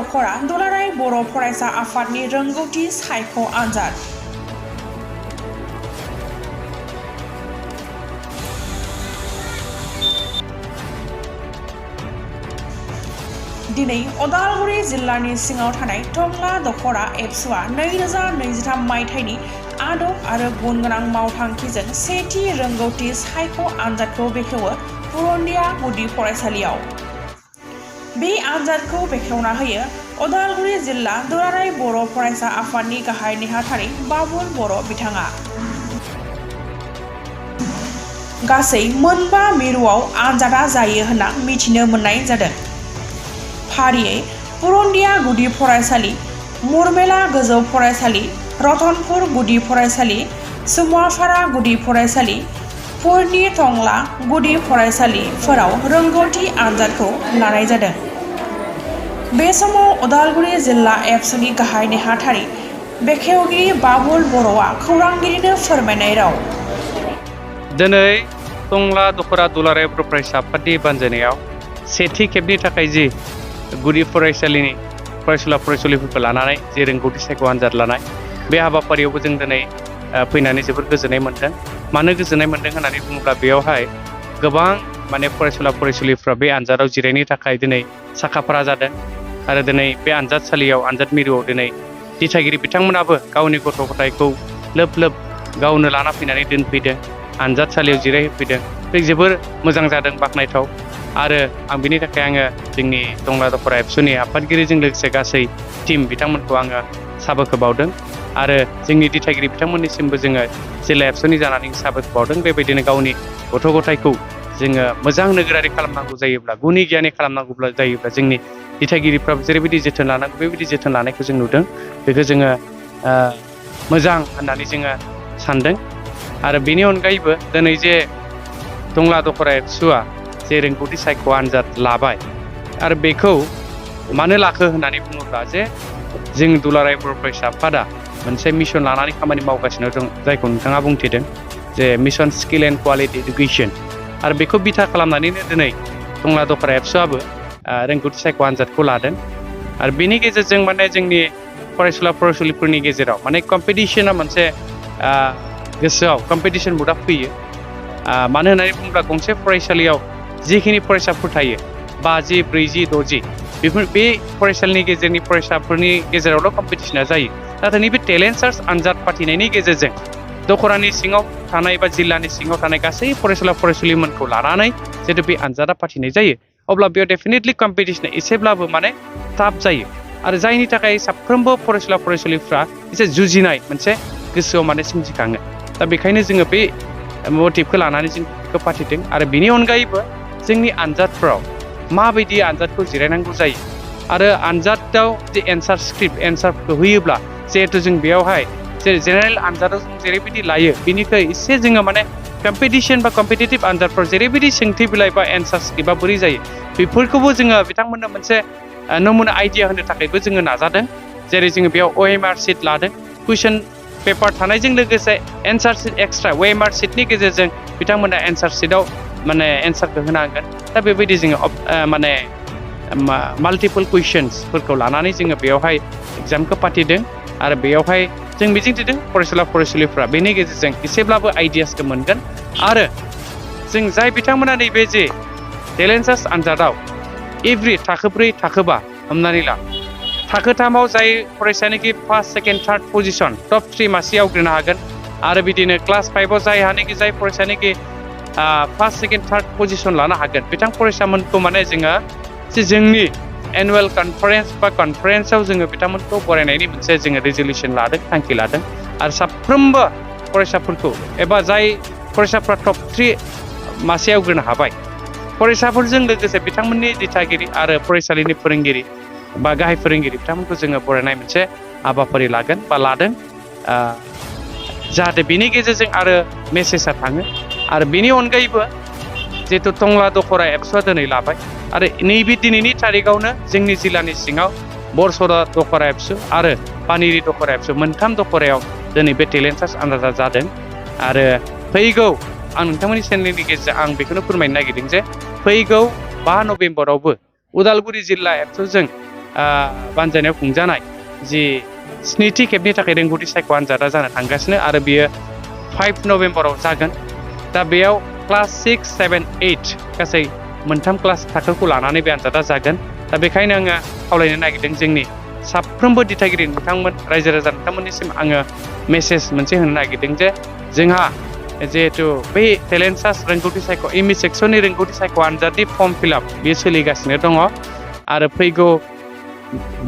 दखरा दुलाराय बर' फरायसा आफादनि रोंगौथि सायख' आनजाद। दिनै उदालगुरि जिल्लानि सिङाव थानाय टंला दखरा एबसुआ 2023 मायथाइनि आदब आरो गुन गोनां मावथांखिजों सेथि रोंगौथि सायख' आनजादखौ बेखेवो पुरन्दिया गुदि फरायसालियाव। बे आनजादखौ बेखेवना होयो उदालगुरि जिल्ला दुलाराय बर' फरायसा आफादनि गाहाय नेहाथारि बाबुल बर' बिथाङा। गासै मोनबा मिरुआव आनजादा जायो होनना मिथिनो मोननाय जादों। फारियै पुरन्दिया गुदि फरायसालि, मुरमेला गोजौ फरायसालि, रतनपुर गुदि फरायसालि, सुमाफारा गुदि फरायसालि, पुरनि टंला गुदि फरायसालिफोराव रोंगौथि आनजादखौ लानाय जादों। बे समाव उदालगुरि जिल्ला एबसुनि गाहाय नेहाथारि बेखेवगिरि बाबुल बर'आ खौरांगिरिनो फोरमायनाय राव। दिनै टंला दखरा दुलाराय बर' फरायसा आफादनि बानजायनायाव सेथि खेबनि थाखाय जि गुदि फरायसालिनि फरायसुला फरायसुलिफोरखौ लानानै जे रोंगौथि सायख' आनजाद लानाय बे हाबाफारियावबो जों दिनै फैनानै जोबोद गोजोननाय मोन्दों। मानो गोजोननाय मोन्दों होननानै बुङोब्ला बेयावहाय गोबां फरायसुला फरायसुलिफ्रा बे आनजादाव जिरायनो थाखाय दिनै साखाफारा जादों आरो दिनै बे आनजादसालियाव आनजाद मिरुआव दिनै दिथागिरि बिथांमोनाबो गावनि गथ' गथायखौ लोब लोब गावनो लाना फैनानै दोनफैदों, आनजादसालियाव जिरायहोफैदों। बे जोबोर मोजां जादों, बाख्नायथाव। आरो आं बिनि थाखाय आङो जोंनि टंला दखरा एबसुनि आफादगिरिजों लोगोसे गासै टीम बिथांमोनखौ आङो साबायखर बावदों आरो जोंनि दिथागिरि बिथांमोननिसिमबो जोङो जिल्ला एबसुनि जानानै साबायखर बावदों। बेबायदिनो गावनि गथ' गथायखौ जोङो मोजां नोगोरारि खालामनांगौ जायोब्ला, गुनि गियानि खालामनांगौ जायोब्ला जोंनि दिथागिरिफ्राबो जेरैबायदि जोथोन लानांगौ बेबायदि जोथोन लानायखौ जों नुदों। बेखौ जोङो मोजां होननानै जोङो सानदों। आरो बेनि अनगायैबो दिनै जे टंला दखरा एबसुआ जे रोंगौथि सायख' आनजाद लाबाय आरो बेखौ मानो लाखो होननानै बुङोब्ला जे जों दुलाराय बर' फरायसा आफादा मोनसे मिशन लानानै खामानि मावगासिनो दं, जायखौ नोंथाङा बुंथिदों जे mission skill and quality education. आरो बेखौ बिथा खालामनानैनो दिनै टंला दखरा एबसुआबो रोंगौथि सायख' आनजादखौ लादों। आरो बेनि गेजेरजों जोंनि फरायसुला फरायसुलिफोरनि गेजेराव कम्पिटिशना मोनसे गोसोआव कम्पिटिशन मुडा फैयो। मानो होननानै बुङोब्ला गंसे फरायसालियाव जिखिनि फरायसाफोर थायो 50, 40, 60 बेफोर बे फरायसालिनि गेजेरनि फरायसाफोरनि गेजेरावल' कम्पिटिशना जायो। नाथाय नैबे टेलेन्ट सार्च आनजाद फाथिनायनि गेजेरजों दखरानि सिङाव थानाय बा जिल्लानि सिङाव थानाय गासै फरायसुला फरायसुलिमोनखौ लानानै जिहेतु बे आनजादा फाथिनाय जायो, अब्ला बेयाव डेफिनेटलि कम्पिटिशना एसेब्लाबो टाफ जायो। आरो जायनि थाखाय साफ्रोमबो फरायसुला फरायसुलिफ्रा एसे जुजिनाय मोनसे गोसोआव सोमजिखाङो। दा बेखायनो जोङो बे मटिभखौ लानानै जों बेखौ फाथिदों। आरो बेनि अनगायैबो जोंनि आनजादफ्राव माबायदि आनजादखौ जिरायनांगौ जायो आरो आनजादाव जे एन्सार स्क्रिप्ट एन्सारफोरखौ होयोब्ला जिहेतु जों बेयावहाय जेनेरेल आनजादाव जों जेरैबायदि लायो बेनिख्रुइ एसे जोङो कम्पिटिशन बा कम्पिटिटिभ आनजादफ्राव जेरैबायदि सोंथि बिलाइ बा एन्सार स्क्रिप्टआ बोरै जायो बेफोरखौबो जोङो बिथांमोननो मोनसे नमुना आइडिया होनो थाखायबो जोङो नाजादों। जेरै जोङो बेयाव OMR सिट लादों, कुइसन पेपार थानायजों लोगोसे एन्सार सिट एक्सट्रा OMR सिटनि गेजेरजों बिथांमोना एन्सार सिटआव एन्सारखौ होनांगोन। दा बेबायदि जोङो माल्टिपल कुइसन्सफोरखौ लानानै जोङो बेयावहाय एग्जामखौ फाथिदों। आरो बेयावहाय जों मिजिंथिदों फरायसुला फरायसुलिफ्रा बेनि गेजेरजों एसेब्लाबो आइडियासखौ मोनगोन। आरो जों जाय बिथांमोना नैबे जे टेलेन्ट सार्च आनजादाव एभ्रि थाखो 4 थाखो 5 हमनानै ला थाखो 3आव जाय फरायसायानोखि first second third position top 3 मासि आवग्रिनो हागोन आरो बिदिनो क्लास 5आव जाय फरायसायानोखि फार्स्ट सेकेन्ड थार्ड पजिशन लानो हागोन बिथां फरायसामोनखौ जोङो जोंनि एनुवेल कनफारेन्सआव जोङो बिथांमोनखौ बरायनायनि मोनसे जोङो रेजलिउसन लादों, थांखि लादों। आरो साफ्रोमबो फरायसाफोरखौ एबा जाय फरायसाफ्रा टप 3 मासि आवग्रिनो हाबाय फरायसाफोरजों लोगोसे बिथांमोननि दिथागिरि आरो फरायसालिनि फोरोंगिरि बा गाहाय फोरोंगिरि बिथांमोनखौ जोङो बरायनाय मोनसे हाबाफारि लागोन बा लादों, जाहाथे बेनि गेजेरजों आरो मेसेजआ थाङो। आरो बेनि अनगायैबो जिहेतु टंला दखरा एबसुआ दिनै लाबाय आरो नैबे दिनैनि थारिखआवनो जोंनि जिल्लानि सिङाव बरसरा दखरा एबसु आरो पानेरि दखरा एबसु मोनथाम दखरायाव दिनै बे टेलेन्ट सार्च आनजादा जादों। आरो फैगौ आं नोंथांमोननि चेनेलनि गेजेरजों आं बेखौनो फोरमायनो नागिरदों जे फैगौ 5 नभेम्बरावबो उदालगुरि जिल्ला एबसुजों बानजायनायाव खुंजानाय जि स्निथि खेबनि थाखाय रोंगौथि सायख' आनजादा जानो थांगासिनो आरो बियो 5 नभेम्बराव जागोन। दा बेयाव क्लास 6, 7, 8 गासै मोनथाम क्लास थाखोखौ लानानै बे आनजादा जागोन। दा बेखायनो आङो खावलायनो नागिरदों जोंनि साफ्रोमबो दिथागिरि बिथांमोन रायजो राजा नोंथांमोननिसिम आङो मेसेज मोनसे होनो नागिरदों जे जोंहा जिहेथु बै टेलेन्ट सार्च रोंगौथि सायख' एम इ सेक्सननि रोंगौथि सायख' आनजादनि फर्म फिलआप बेयो सोलिगासिनो दङ आरो फैगौ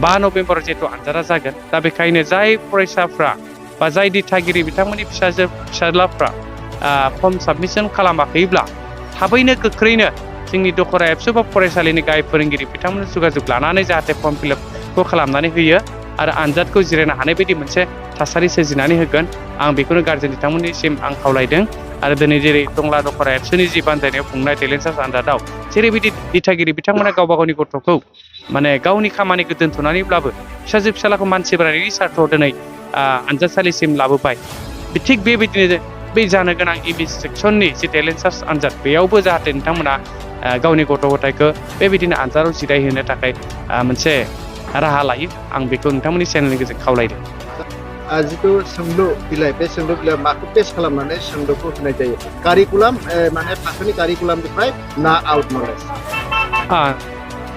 5 नभेम्बराव जिहेतु आनजादा जागोन। दा बेखायनो जाय फरायसाफ्रा बा जाय दिथागिरि बिथांमोननि फिसाज्लाफ्रा फर्म साबमिसन खालामाखैब्ला थाबैनो गोख्रैनो जोंनि दखरा एबसु बा फरायसालिनि गाहाय फोरोंगिरि बिथांमोनजों जगाजग लानानै जाहाथे फर्म फिलआपखौ खालामनानै होयो आरो आनजादखौ जिरायनो हानाय बायदि मोनसे थासारि सोरजिनानै होगोन। आं बेखौनो गारजेन बिथांमोननिसिम आं खावलायदों आरो दिनै जेरै टंला दखरा एबसुनि जि बानजायनायाव खुंनाय टेलेन्ट सार्च आनजादाव जेरैबायदि दिथागिरि बिथांमोना गावबा गावनि गथ'खौ माने गावनि खामानिखौ दोनथ'नानैब्लाबो फिसालाखौ मानसि बानायनायनि सार्थआव दिनै आनजादसालिसिम लाबोबाय। थिग बेबायदिनो बै जानो गोनां एम इ सेक्सननि जि टेलेन्ट सार्च आनजाद बेयावबो जाहाथे नोंथांमोना गावनि गथ' गथायखौ बेबायदिनो आनजादाव जिरायहोनो थाखाय मोनसे राहा लायो। आं बेखौ नोंथांमोननि चेनेलनि गेजेरजों खावलायदों। जिथु सोंलु बिलाइ बे सोंलु बिलाइ माखौ बेस खालामनानै सोंलुखौ होनाय जायो? कारिकुलाम माने थाखोनि कारिकुलामनिफ्राय ना आउट नलेज?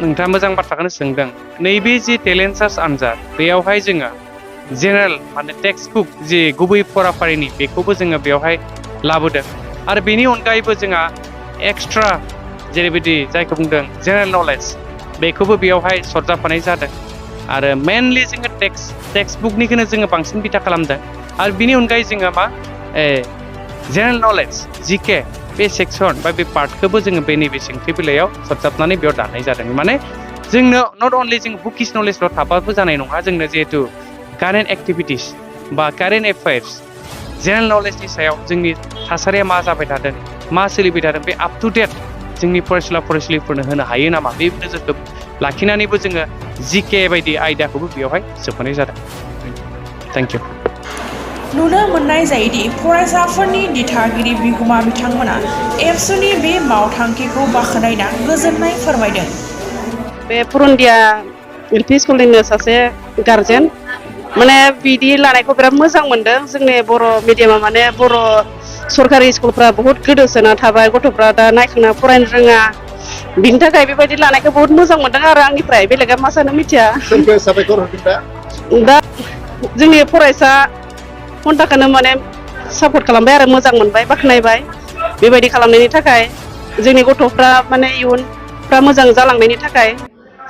नोंथाङा मोजां बाथ्राखौनो सोंदों। नैबे जि टेलेन्ट सार्च आनजाद बेयावहाय जोङो जेनेरेल माने टेक्सट बुक जि गुबै फराफारिनि बेखौबो जोङो बेवहाय लाबोदों आरो बेनि अनगायैबो जोंहा एक्सट्रा जेरैबायदि जायखौ बुंदों जेनेरेल नलेज बेखौबो बेयावहाय सरजाफानाय जादों आरो मेनलि जोङो टेक्सट बुकनिखौनो जोङो बांसिन बिथा खालामदों आरो बिनि अनगायै जोङो मा जेनेरेल नलेज जिके बे सेक्सन बा बे पार्टखौबो जोङो बे नैबे सोंथि बिलाइयाव सरजाबनानै बेयाव दानाय जादों। माने जोंनो नट अनलि जों बुकिस नलेजल' थाबाबो जानाय नङा, जोंनो जिहेतु कारेन्ट एक्टिभिटिस बा कारेन्ट एफेयार्स जेनेरेल नलेजनि सायाव जोंनि थासारिया मा जाबाय थादों मा सोलिबाय थादों बे आप टु डेट जोंनि फरायसुलिफोरनो होनो हायो नामा बे नोजोरखौ लाखिनानैबो जोङो जिके बायदि आयदाखौबो बेवहाय सोफानाय जादों। Thank you. नुनो मोननाय जायोदि फरायसाफोरनि दिथागिरि बिगोमा बिथांमोना एबसुनि बे मावथांखिखौ बाख्नायना गोजोननाय फोरमायदों। बे पुरुन्दिया एलपि स्कुलनिनो सासे गारजेन माने बिदि लानायखौ बिराद मोजां मोनदों। जोंनि बर' मिडियामा माने बर' सरकारि स्कुलफ्रा बहुद गोदोसोना थाबाय, गथ'फ्रा दा नायखांना फरायनो रोङा, बिनि थाखाय बेबायदि लानायखौ बहुत मोजां मोनदों आरो आंनिफ्राय बेलेगा मा सानो मिथिया। सोरखौ साबायखर होगोन दा जोंनि फरायसा खन्थाखौनो माने सापर्ट खालामबाय आरो मोजां मोनबाय, बाख्नायबाय बेबायदि खालामनायनि थाखाय। जोंनि गथ'फ्रा माने इयुनफ्रा मोजां जालांनायनि थाखाय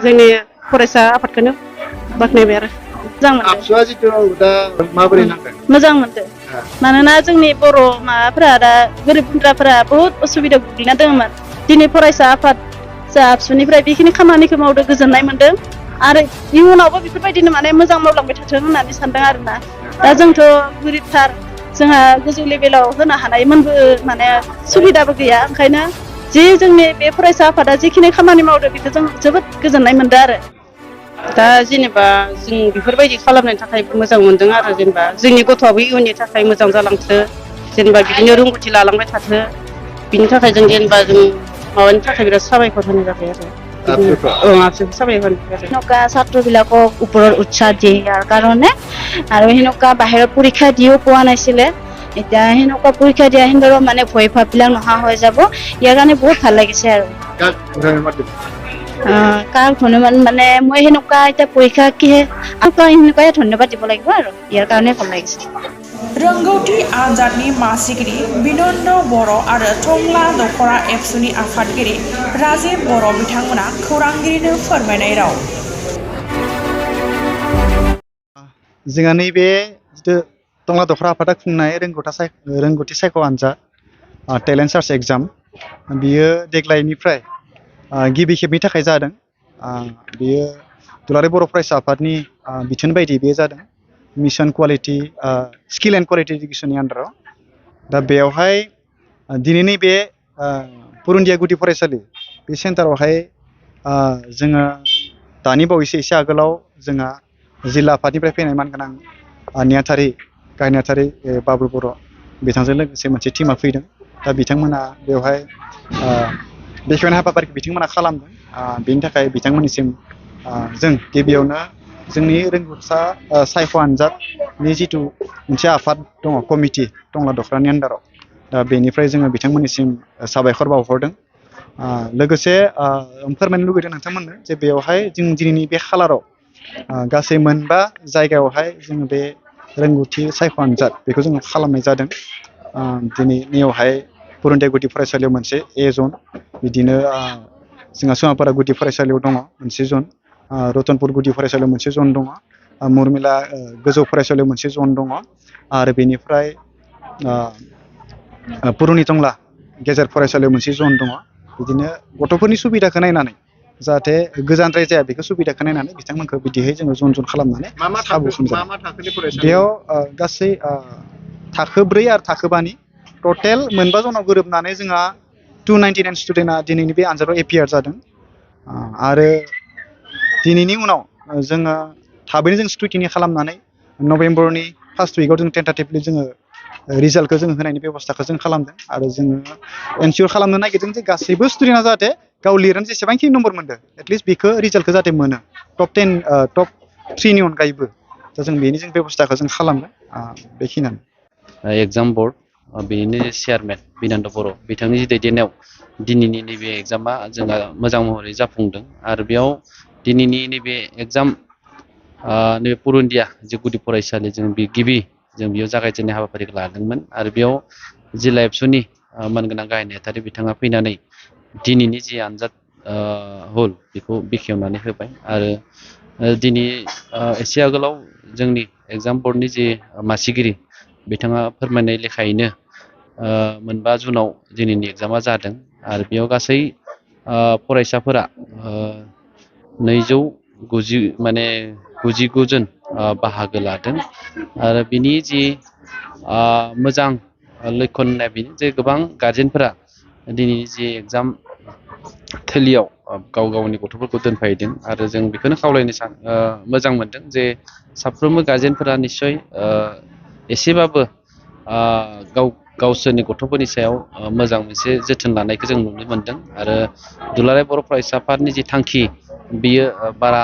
जोंनि फरायसा आफादखौनो बाख्नायबाय आरो मोजां मोनदों। आबसुआ जिथु दा माबोरै नांदों? मोजां मोनदों मानोना जोंनि बर' माबाफोरा दा गोरिब गुन्द्राफोरा बहुत असुबिदा गोग्लैना दङमोन। दिनै फरायसा आफाद जा आबसुनिफ्राय बेखिनि खामानिखौ मावदों, गोजोननाय मोनदों आरो इयुनावबो बेफोरबायदिनो माने मोजां मावलांबाय थाथों होननानै सानदों आरोना। दा जोंथ' गोरिबथार, जोंहा गोजौ लेभेलाव होनो हानायमोनबो माने सुबिदाबो गैया, ओंखायनो जि जोंनि बे फरायसा आफादा जिखिनि खामानि मावदों बेखौ जों जोबोद गोजोननाय मोनदों आरो। दा जेनेबा जों बेफोरबायदि खालामनायनि थाखाय मोजां मोनदों आरो जेनेबा जोंनि गथ'आबो इयुननि थाखाय मोजां जालांथो, जेनेबा बिदिनो रोंगौथि लालांबाय थाथो, बिनि थाखाय जों जेनेबा जों माबानि थाखाय बिराद साबायखर होनाय जाबाय आरो। সেনেকুৱা ছাত্ৰবিলাকক ওপৰত উৎসাহ দিয়ে ইয়াৰ কাৰণে আৰু সেনেকুৱা বাহিৰত পৰীক্ষা দিও পোৱা নাছিলে, এতিয়া সেনেকুৱা পৰীক্ষা দিয়া সিহঁতৰো মানে ভয় ভাববিলাক নোহোৱা হৈ যাব, ইয়াৰ কাৰণে বহুত ভাল লাগিছে আৰু। কাক ধন্যবাদ মানে মই সেনেকুৱা এতিয়া পৰীক্ষা কিহে সেনেকুৱাই ধন্যবাদ দিব লাগিব আৰু ইয়াৰ কাৰণে ভাল লাগিছে। रोंगौथि आनजादनि मासिगिरि बिनन्द बर' आरो टंला दखरा एबसुनि आफादगिरि राजेब बर' बिथांमोना खौरांगिरिनो फोरमायनाय राव। जोंहा नैबे जिथु टंला दखरा आफादा खुंनाय रोंगौथि सायख' आनजाद टेलेन्ट सार्च एग्जाम बियो देग्लायनिफ्राय गिबि खेबनि थाखाय जादों। बियो दुलाराय बर' फरायसा आफादनि बिथोन बायदि बेयो जादों mission quality skill and quality इडुकेसननि आन्दाराव। दा बेवहाय दिनैनि बे पुरुन्दिया गुदि फरायसालि बे सेन्टारावहाय जोङो दानि बावैसो एसे आगोलाव जोंहा जिल्ला आफादनिफ्राय फैनाय मानगोनां नेहाथारि गाहाय नेहाथारि बाबुल बर' बिथांजों लोगोसे मोनसे टिमा फैदों। दा बिथांमोना बेवहाय बेखेवनाय हाबाफारिखौ बिथांमोना खालामदों। बेनि थाखाय बिथांमोननिसिम जों गिबियावनो जोंनि रोंगौसा सायख' आनजादनि जिथु मोनसे आफाद दङ कमिटि टंला दखरानि आन्दाराव दा बेनिफ्राय जोङो बिथांमोननिसिम साबायखर बावहरदों लोगोसे फोरमायनो लुबैदों नोंथांमोननो जे बेवहाय जों दिनैनि बे खालाराव गासै मोनबा जायगायावहाय जोङो बे रोंगौथि सायख' आनजाद बेखौ जोङो खालामनाय जादों दिनैनियावहाय पुरुन्दिया गुदि फरायसालियाव मोनसे ए जन बिदिनो जोंहा सुमापारा गुदि फरायसालियाव दङ मोनसे जन रतनपुर गुदि फरायसालियाव मोनसे जन दङ मुरमिला गोजौ फरायसालियाव मोनसे जन दङ आरो बेनिफ्राय पुरुनि टंला गेजेर फरायसालियाव मोनसे जन दङ बिदिनो गथ'फोरनि सुबिदाखौ नायनानै जाहाथे गोजानद्राय जाया बेखौ सुबिदाखौ नायनानै बिथांमोनखौ बिदिहाय जोङो जन खालामनानै खाबु खालामजादों बेयाव गासै थाखो 4 आरो थाखो 5नि टटेल मोनबा जनाव गोरोबनानै जोंहा 299 स्टुडेन्टआ दिनैनि बे आनजादाव एपियार जादों आरो दिनैनि उनाव जोङो थाबैनो जों स्क्रुटिनि खालामनानै नभेम्बरनि फार्स्ट उइकआव जों टेन्टाटिभलि जोङो रिजाल्टखौ जोङो होनायनि बेब'स्थाखौ जों खालामदों आरो जोङो एनसियर खालामनो नागिरदों जे गासैबो स्टुडेन्टआ जाहाथे गाव लिरनानै जेसेबांखिनि नम्बर मोनदों एटलिस्ट बेखौ रिजाल्टखौ जाहाथे मोनो टप 3नि अनगायैबो दा जों बेनि जों बेब'स्थाखौ जों खालामदों बेखिनियानो एग्जाम बर्ड बेनिनो चेयारमेन बिनन्द बर' बिथांनि दैदेननायाव दिनैनि नैबे एग्जामा जोंहा मोजां महरै जाफुंदों आरो बेयाव दिनैनि नैबे एग्जाम नैबे पुरुन्दिया जे गुदि फरायसालि जों बेयाव जागायजेननाय हाबाफारिखौ लादोंमोन आरो बेयाव जिल्ला एबसुनि मानगोनां गाहाय नेहाथारि बिथाङा फैनानै दिनैनि जि आनजाद हल बेखौ बेखेवनानै होबाय आरो दिनै एसे आगोलाव जोंनि एग्जाम बर्डनि जि मासिगिरि बिथाङा फोरमायनाय लेखायैनो मोनबा जुनाव दिनैनि एग्जामा जादों आरो बेयाव गासै फरायसाफोरा 299 जन बाहागो लादों आरो बिनि जि मोजां लैखोन होननाय बेनो जे गोबां गार्जेनफोरा दिनैनि जि एग्जाम थिलियाव गाव गावनि गथ'फोरखौ दोनफैदों आरो जों बेखौनो खावलायनो मोजां मोनदों जे साफ्रोमबो गार्जेनफोरा निस्सय एसेबाबो गावसोरनि गथ'फोरनि सायाव मोजां मोनसे जोथोन लानायखौ जों नुनो मोनदों आरो दुलाराय बर' फरायसा आफादनि जि थांखि बियो बारा